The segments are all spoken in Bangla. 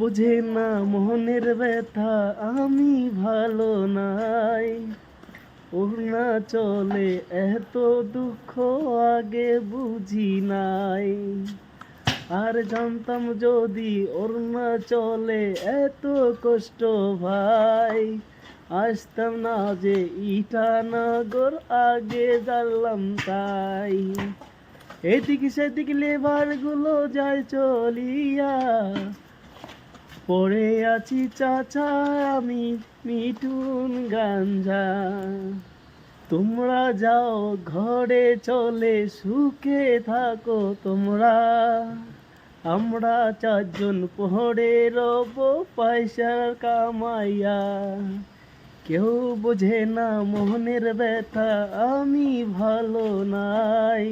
বোঝে না মনের ব্যথা আমি ভালো নাই। ওর না চলে এত দুঃখ আগে বুঝি নাই। আর জানতাম যদি ওর না চলে এত কষ্ট ভাই, আসতাম না যে ইটানগর, আগে জানলাম তাই। এদিকে সেদিকে লেবার গুলো যায় চলিয়া, পড়ে আছি চাচা আমি মিঠুন গাঞ্জা। তোমরা যাও ঘরে চলে সুখে থাকো তোমরা, আমরা চারজন পড়ে রব পয়সার কামাইয়া। কেউ বোঝে না মনের ব্যথা আমি ভালো নাই।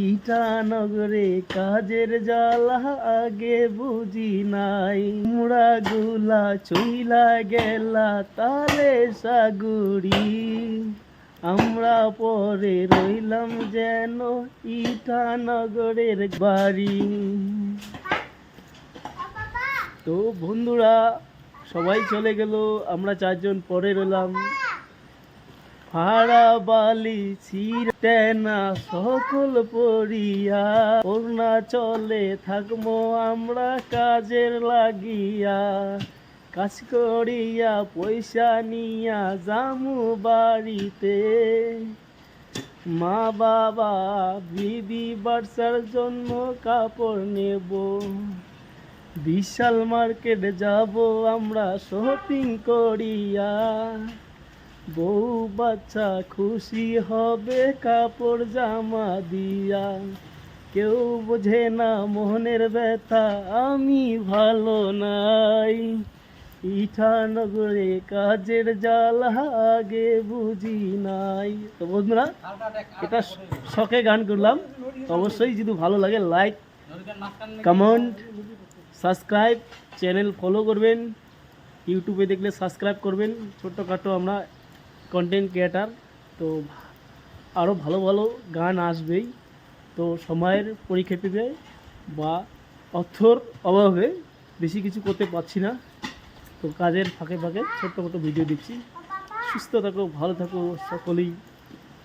ইটানগরে কাজের জ্বালা আগে বুঝি নাই। মুড়া গুলা চইলা গেলা তালে সাগুড়ি, আমরা পরে রইলাম যেন ইটানগরের বাড়ি। তো বন্ধুরা সবাই চলে গেল, আমরা চারজন পরে রইলাম। ভাড়া বালি ছিটেনা সকল পড়িয়া, ওড়না চলে থাকবো আমরা কাজের লাগিয়া। কাজ করিয়া পয়সা নিয়া জামু বাড়িতে, মা বাবা বিবি বাচ্চার জন্য কাপড় নেব। বিশাল মার্কেট যাব আমরা শপিং করিয়া, বউ বাচ্চা খুশি হবে কাপড় জামা দিয়া। কেউ বোঝে না মনের ব্যথা আমি ভালো নাই। ইটানগরে কাজের জ্বালা আগে বুঝি নাই। তো বন্ধুরা এটা শখে গান করলাম। তো অবশ্যই যদি ভালো লাগে like, comment, subscribe, channel follow করবেন। ইউটিউবে দেখলে সাবস্ক্রাইব করবেন। ছোট্টখাটো আমরা কন্টেন্ট ক্রিয়েটার, তো আরও ভালো ভালো গান আসবেই। তো সময়ের পরিপ্রেক্ষিতে বা অর্থর অভাবে বেশি কিছু করতে পারছি না, তো কাজের ফাঁকে ফাঁকে ছোট্ট ভিডিও দিচ্ছি। সুস্থ থাকো, ভালো থাকো সকলেই।